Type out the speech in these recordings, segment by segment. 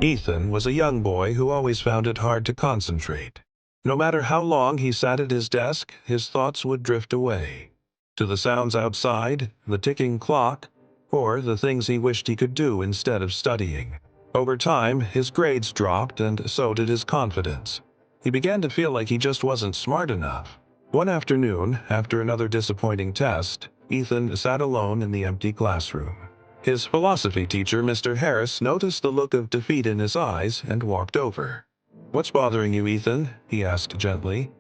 Ethan was a young boy who always found it hard to concentrate. No matter how long he sat at his desk, his thoughts would drift away to the sounds outside, the ticking clock, or the things he wished he could do instead of studying. Over time, his grades dropped and so did his confidence. He began to feel like he just wasn't smart enough. One afternoon, after another disappointing test, Ethan sat alone in the empty classroom. His philosophy teacher, Mr. Harris, noticed the look of defeat in his eyes and walked over. "What's bothering you, Ethan?" he asked gently.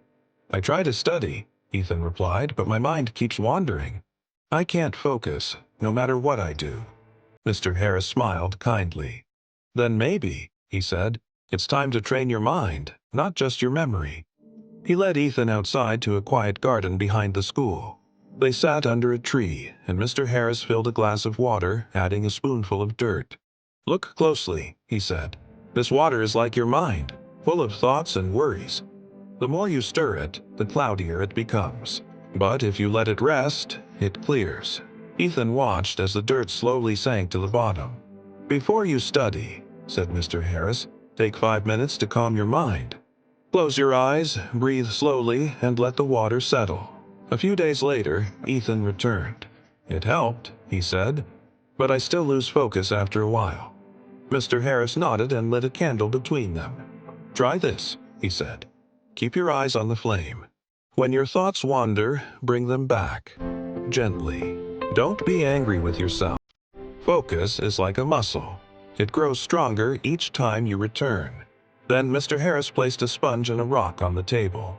"I try to study," Ethan replied, "but my mind keeps wandering. I can't focus, no matter what I do." Mr. Harris smiled kindly. "Then maybe," he said, "it's time to train your mind, not just your memory." He led Ethan outside to a quiet garden behind the school. They sat under a tree, and Mr. Harris filled a glass of water, adding a spoonful of dirt. "Look closely," he said. "This water is like your mind, full of thoughts and worries. The more you stir it, the cloudier it becomes. But if you let it rest, it clears." Ethan watched as the dirt slowly sank to the bottom. "Before you study," said Mr. Harris, "take 5 minutes to calm your mind. Close your eyes, breathe slowly, and let the water settle." A few days later, Ethan returned. "It helped," he said, "but I still lose focus after a while." Mr. Harris nodded and lit a candle between them. "Try this," he said. "Keep your eyes on the flame. When your thoughts wander, bring them back. Gently. Don't be angry with yourself. Focus is like a muscle. It grows stronger each time you return." Then Mr. Harris placed a sponge and a rock on the table.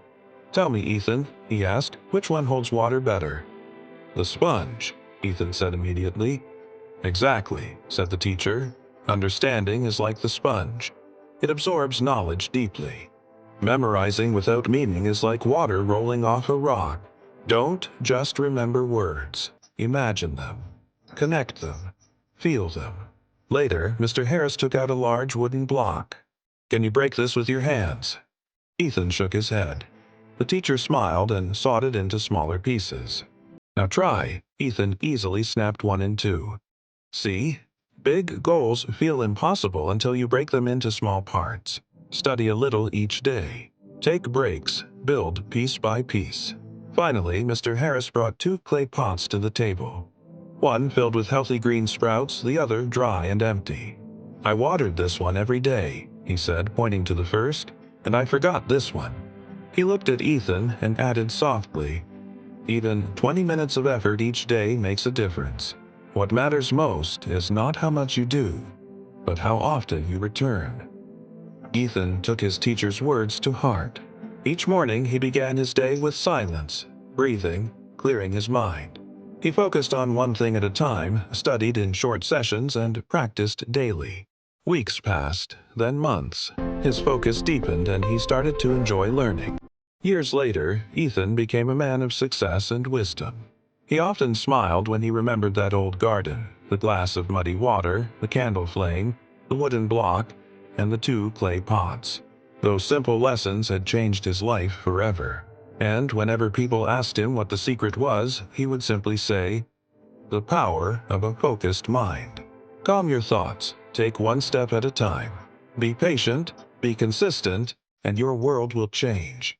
"Tell me, Ethan," he asked, "which one holds water better?" "The sponge," Ethan said immediately. "Exactly," said the teacher. "Understanding is like the sponge. It absorbs knowledge deeply. Memorizing without meaning is like water rolling off a rock. Don't just remember words. Imagine them. Connect them. Feel them." Later, Mr. Harris took out a large wooden block. "Can you break this with your hands?" Ethan shook his head. The teacher smiled and sawed it into smaller pieces. "Now try." Ethan easily snapped one in two. "See? Big goals feel impossible until you break them into small parts. Study a little each day. Take breaks. Build piece by piece." Finally, Mr. Harris brought two clay pots to the table. One filled with healthy green sprouts, the other dry and empty. "I watered this one every day," he said, pointing to the first, "and I forgot this one." He looked at Ethan and added softly, "Even 20 minutes of effort each day makes a difference. What matters most is not how much you do, but how often you return." Ethan took his teacher's words to heart. Each morning he began his day with silence, breathing, clearing his mind. He focused on one thing at a time, studied in short sessions, and practiced daily. Weeks passed, then months. His focus deepened and he started to enjoy learning. Years later, Ethan became a man of success and wisdom. He often smiled when he remembered that old garden, the glass of muddy water, the candle flame, the wooden block, and the two clay pots. Those simple lessons had changed his life forever. And whenever people asked him what the secret was, he would simply say, "The power of a focused mind." Calm your thoughts, take one step at a time. Be patient, be consistent, and your world will change.